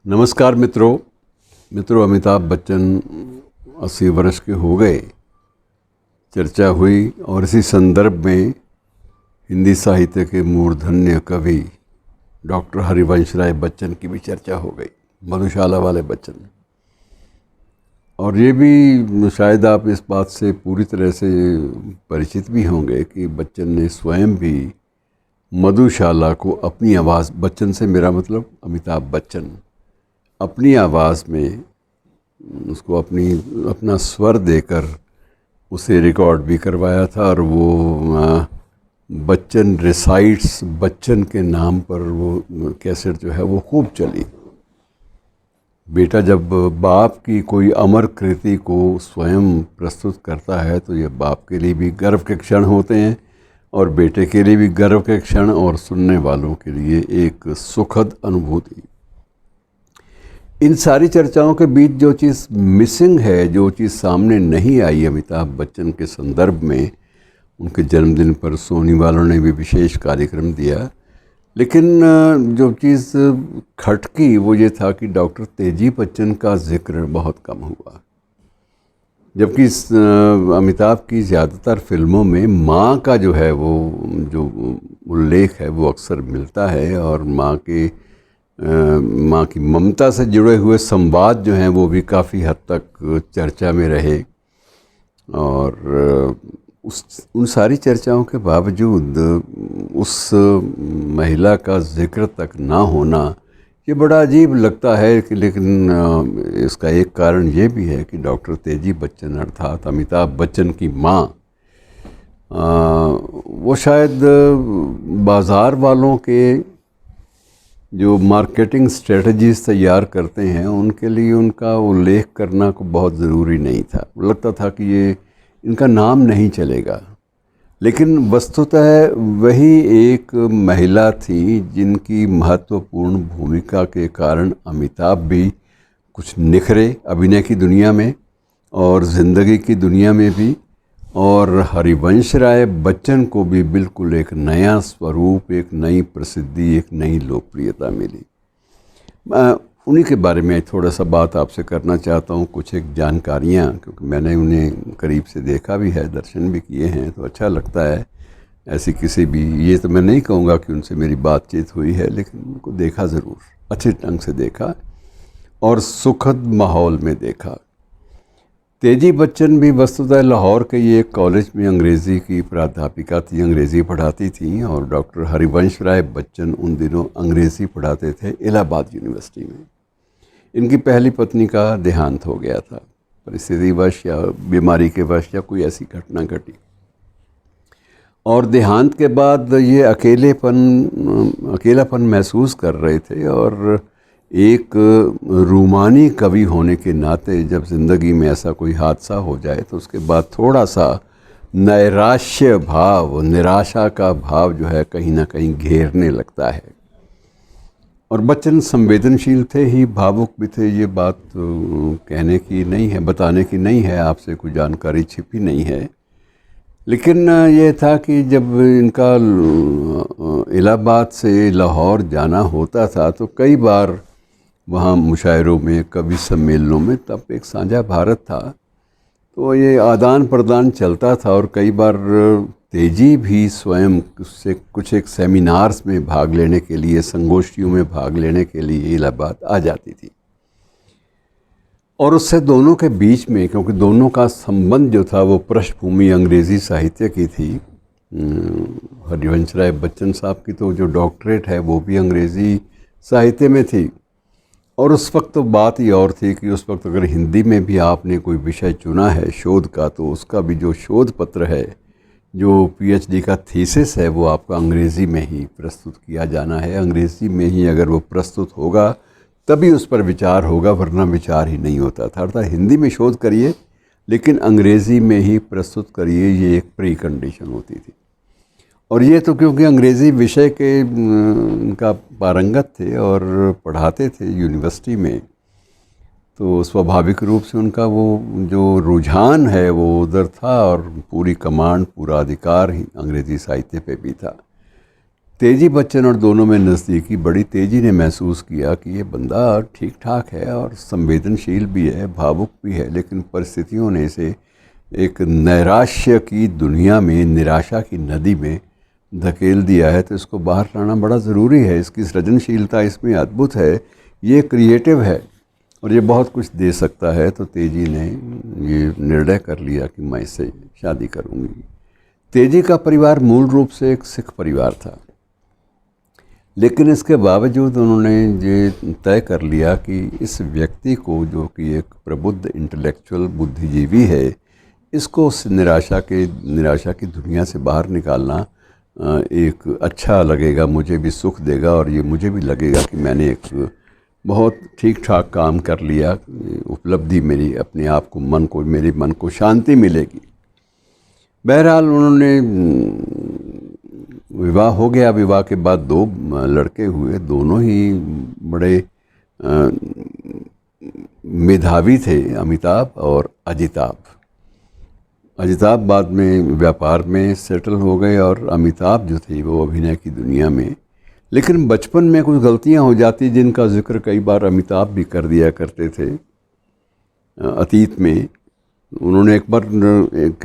नमस्कार मित्रों अमिताभ बच्चन 80 वर्ष के हो गए। चर्चा हुई और इसी संदर्भ में हिंदी साहित्य के मूर्धन्य कवि डॉक्टर हरिवंश राय बच्चन की भी चर्चा हो गई, मधुशाला वाले बच्चन। और ये भी शायद आप इस बात से पूरी तरह से परिचित भी होंगे कि बच्चन ने स्वयं भी मधुशाला को अपनी आवाज़, बच्चन से मेरा मतलब अमिताभ बच्चन, अपनी आवाज़ में उसको अपना स्वर देकर उसे रिकॉर्ड भी करवाया था। और वो बच्चन रिसाइट्स बच्चन के नाम पर वो कैसेट जो है वो खूब चली। बेटा जब बाप की कोई अमर कृति को स्वयं प्रस्तुत करता है तो ये बाप के लिए भी गर्व के क्षण होते हैं और बेटे के लिए भी गर्व के क्षण और सुनने वालों के लिए एक सुखद अनुभूति। इन सारी चर्चाओं के बीच जो चीज़ मिसिंग है, जो चीज़ सामने नहीं आई अमिताभ बच्चन के संदर्भ में, उनके जन्मदिन पर सोनी वालों ने भी विशेष कार्यक्रम दिया, लेकिन जो चीज़ खटकी वो ये था कि डॉक्टर तेजी बच्चन का जिक्र बहुत कम हुआ। जबकि अमिताभ की ज़्यादातर फिल्मों में माँ का जो है वो जो उल्लेख है वो अक्सर मिलता है और माँ की ममता से जुड़े हुए संवाद जो हैं वो भी काफ़ी हद तक चर्चा में रहे। और उन सारी चर्चाओं के बावजूद उस महिला का जिक्र तक ना होना ये बड़ा अजीब लगता है कि, लेकिन इसका एक कारण ये भी है कि डॉक्टर तेजी बच्चन अर्थात अमिताभ बच्चन की माँ, वो शायद बाज़ार वालों के जो मार्केटिंग स्ट्रेटजीज़ तैयार करते हैं उनके लिए उनका उल्लेख करना को बहुत ज़रूरी नहीं था। लगता था कि ये इनका नाम नहीं चलेगा, लेकिन वस्तुतः वही एक महिला थी जिनकी महत्वपूर्ण भूमिका के कारण अमिताभ भी कुछ निखरे अभिनय की दुनिया में और ज़िंदगी की दुनिया में भी, और हरिवंश राय बच्चन को भी बिल्कुल एक नया स्वरूप, एक नई प्रसिद्धि, एक नई लोकप्रियता मिली। उन्हीं के बारे में थोड़ा सा बात आपसे करना चाहता हूँ, कुछ एक जानकारियाँ, क्योंकि मैंने उन्हें करीब से देखा भी है, दर्शन भी किए हैं, तो अच्छा लगता है। ऐसी किसी भी, ये तो मैं नहीं कहूँगा कि उनसे मेरी बातचीत हुई है, लेकिन उनको देखा ज़रूर, अच्छे ढंग से देखा और सुखद माहौल में देखा। तेजी बच्चन भी वस्तुतः लाहौर के ये कॉलेज में अंग्रेज़ी की प्राध्यापिका थी, अंग्रेज़ी पढ़ाती थी, और डॉक्टर हरिवंश राय बच्चन उन दिनों अंग्रेज़ी पढ़ाते थे इलाहाबाद यूनिवर्सिटी में। इनकी पहली पत्नी का देहांत हो गया था, परिस्थितिवश या बीमारी के वश या कोई ऐसी घटना घटी, और देहांत के बाद ये अकेलापन महसूस कर रहे थे। और एक रूमानी कवि होने के नाते जब ज़िंदगी में ऐसा कोई हादसा हो जाए तो उसके बाद थोड़ा सा नैराश्य भाव, निराशा का भाव जो है कहीं ना कहीं घेरने लगता है। और बच्चन संवेदनशील थे ही, भावुक भी थे। ये बात कहने की नहीं है, बताने की नहीं है, आपसे कोई जानकारी छिपी नहीं है। लेकिन ये था कि जब इनका इलाहाबाद से लाहौर जाना होता था तो कई बार वहाँ मुशायरों में, कवि सम्मेलनों में, तब एक साझा भारत था, तो ये आदान प्रदान चलता था। और कई बार तेजी भी स्वयं उससे कुछ एक सेमिनार्स में भाग लेने के लिए, संगोष्ठियों में भाग लेने के लिए इलाहाबाद आ जाती थी। और उससे दोनों के बीच में, क्योंकि दोनों का संबंध जो था वो पृष्ठभूमि अंग्रेज़ी साहित्य की थी, हरिवंश राय बच्चन साहब की तो जो डॉक्टरेट है वो भी अंग्रेज़ी साहित्य में थी। और उस वक्त तो बात ही और थी कि उस वक्त अगर हिंदी में भी आपने कोई विषय चुना है शोध का, तो उसका भी जो शोध पत्र है, जो पीएचडी का थीसिस है, वो आपका अंग्रेज़ी में ही प्रस्तुत किया जाना है। अंग्रेज़ी में ही अगर वो प्रस्तुत होगा तभी उस पर विचार होगा, वरना विचार ही नहीं होता था। अर्थात हिंदी में शोध करिए लेकिन अंग्रेज़ी में ही प्रस्तुत करिए, ये एक प्री कंडीशन होती थी। और ये तो क्योंकि अंग्रेज़ी विषय के उनका पारंगत थे और पढ़ाते थे यूनिवर्सिटी में, तो स्वाभाविक रूप से उनका वो जो रुझान है वो उधर था और पूरी कमांड, पूरा अधिकार ही अंग्रेज़ी साहित्य पे भी था। तेजी बच्चन और दोनों में नज़दीकी बड़ी तेजी ने महसूस किया कि ये बंदा ठीक ठाक है और संवेदनशील भी है, भावुक भी है, लेकिन परिस्थितियों ने इसे एक नैराश्य की दुनिया में, निराशा की नदी में धकेल दिया है। तो इसको बाहर लाना बड़ा ज़रूरी है। इसकी सृजनशीलता इसमें अद्भुत है, ये क्रिएटिव है और ये बहुत कुछ दे सकता है। तो तेजी ने ये निर्णय कर लिया कि मैं इससे शादी करूँगी। तेजी का परिवार मूल रूप से एक सिख परिवार था, लेकिन इसके बावजूद उन्होंने ये तय कर लिया कि इस व्यक्ति को, जो कि एक प्रबुद्ध इंटेलेक्चुअल बुद्धिजीवी है, इसको उस निराशा की दुनिया से बाहर निकालना एक अच्छा लगेगा, मुझे भी सुख देगा और ये मुझे भी लगेगा कि मैंने एक बहुत ठीक ठाक काम कर लिया, उपलब्धि मेरी अपने आप को, मेरे मन को शांति मिलेगी। बहरहाल उन्होंने विवाह हो गया। विवाह के बाद 2 लड़के हुए, दोनों ही बड़े मेधावी थे, अमिताभ और अजिताभ। अजिताभ बाद में व्यापार में सेटल हो गए और अमिताभ जो थे वो अभिनय की दुनिया में। लेकिन बचपन में कुछ गलतियां हो जाती जिनका जिक्र कई बार अमिताभ भी कर दिया करते थे। अतीत में उन्होंने एक बार एक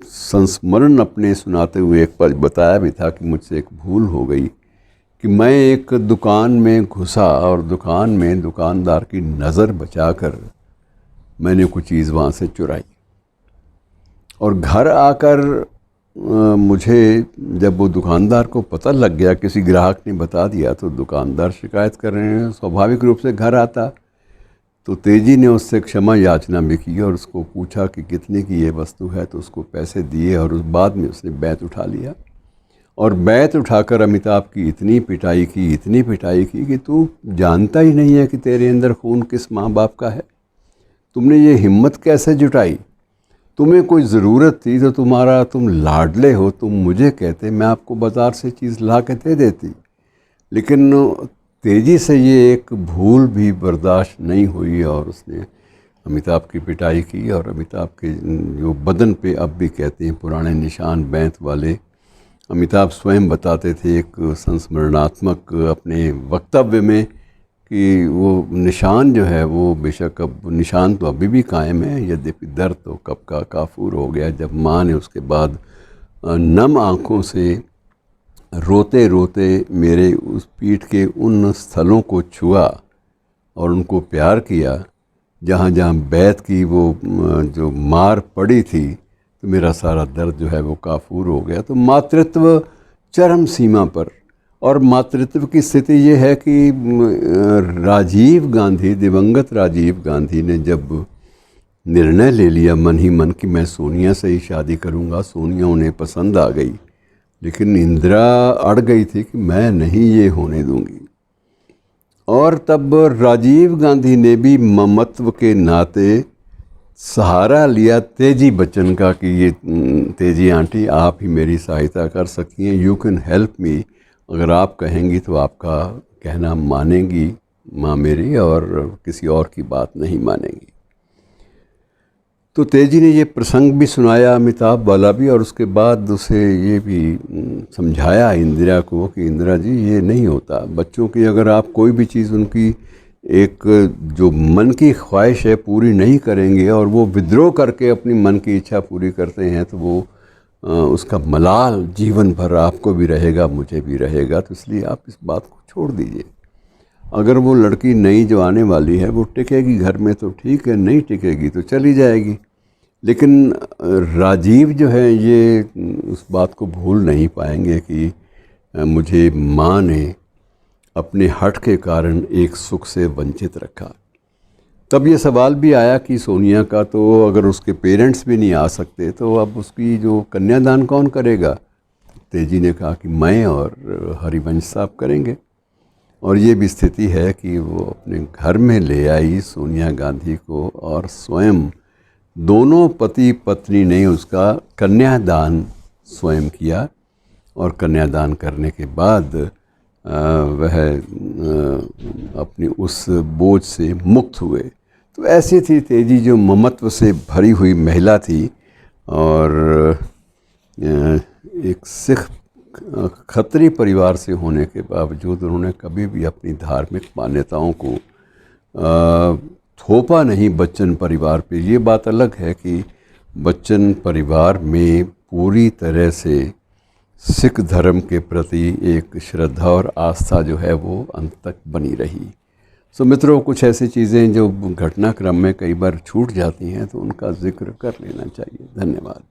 संस्मरण अपने सुनाते हुए एक बार बताया भी था कि मुझसे एक भूल हो गई कि मैं एक दुकान में घुसा और दुकान में दुकानदार की नज़र बचाकर मैंने कुछ चीज़ वहाँ से चुराई और घर आकर मुझे जब वो दुकानदार को पता लग गया, किसी ग्राहक ने बता दिया, तो दुकानदार शिकायत कर रहे हैं। स्वाभाविक रूप से घर आता तो तेजी ने उससे क्षमा याचना भी की और उसको पूछा कि कितने की ये वस्तु है, तो उसको पैसे दिए और उस बाद में उसने बैत उठा लिया और बैत उठाकर अमिताभ की इतनी पिटाई की कि तू जानता ही नहीं है कि तेरे अंदर खून किस माँ बाप का है, तुमने ये हिम्मत कैसे जुटाई, तुम्हें कोई ज़रूरत थी तो तुम लाडले हो, तुम मुझे कहते, मैं आपको बाज़ार से चीज़ ला के दे देती। लेकिन तेजी से ये एक भूल भी बर्दाश्त नहीं हुई और उसने अमिताभ की पिटाई की और अमिताभ के जो बदन पे अब भी कहते हैं पुराने निशान बैंत वाले। अमिताभ स्वयं बताते थे एक संस्मरणात्मक अपने वक्तव्य में कि वो निशान जो है वो बेशक अब निशान तो अभी भी कायम है, यद्यपि दर्द तो कब का काफूर हो गया जब माँ ने उसके बाद नम आँखों से रोते रोते मेरे उस पीठ के उन स्थलों को छुआ और उनको प्यार किया जहाँ जहाँ बैत की वो जो मार पड़ी थी, तो मेरा सारा दर्द जो है वो काफूर हो गया। तो मातृत्व चरम सीमा पर, और मातृत्व की स्थिति ये है कि राजीव गांधी, दिवंगत राजीव गांधी ने जब निर्णय ले लिया मन ही मन कि मैं सोनिया से ही शादी करूंगा, सोनिया उन्हें पसंद आ गई, लेकिन इंदिरा अड़ गई थी कि मैं नहीं ये होने दूंगी। और तब राजीव गांधी ने भी ममत्व के नाते सहारा लिया तेजी बच्चन का कि ये तेजी आंटी आप ही मेरी सहायता कर सकती हैं, यू कैन हेल्प मी, अगर आप कहेंगी तो आपका कहना मानेंगी माँ मेरी और किसी और की बात नहीं मानेंगी। तो तेजी ने ये प्रसंग भी सुनाया अमिताभ वाला भी, और उसके बाद उसे ये भी समझाया इंदिरा को कि इंदिरा जी ये नहीं होता, बच्चों की अगर आप कोई भी चीज़ उनकी एक जो मन की ख्वाहिश है पूरी नहीं करेंगे और वो विद्रोह करके अपनी मन की इच्छा पूरी करते हैं तो वो उसका मलाल जीवन भर आपको भी रहेगा, मुझे भी रहेगा। तो इसलिए आप इस बात को छोड़ दीजिए। अगर वो लड़की नई जो आने वाली है वो टिकेगी घर में तो ठीक है, नहीं टिकेगी तो चली जाएगी। लेकिन राजीव जो है ये उस बात को भूल नहीं पाएंगे कि मुझे माँ ने अपने हठ के कारण एक सुख से वंचित रखा। तब ये सवाल भी आया कि सोनिया का तो अगर उसके पेरेंट्स भी नहीं आ सकते तो अब उसकी जो कन्यादान कौन करेगा। तेजी ने कहा कि मैं और हरिवंश साहब करेंगे, और ये भी स्थिति है कि वो अपने घर में ले आई सोनिया गांधी को और स्वयं दोनों पति पत्नी ने उसका कन्यादान स्वयं किया, और कन्यादान करने के बाद वह अपनी उस बोझ से मुक्त हुए। तो ऐसी थी तेजी जो ममत्व से भरी हुई महिला थी और एक सिख खत्री परिवार से होने के बावजूद उन्होंने कभी भी अपनी धार्मिक मान्यताओं को थोपा नहीं बच्चन परिवार पे। ये बात अलग है कि बच्चन परिवार में पूरी तरह से सिख धर्म के प्रति एक श्रद्धा और आस्था जो है वो अंत तक बनी रही। सो मित्रों, कुछ ऐसी चीज़ें जो घटनाक्रम में कई बार छूट जाती हैं तो उनका जिक्र कर लेना चाहिए। धन्यवाद।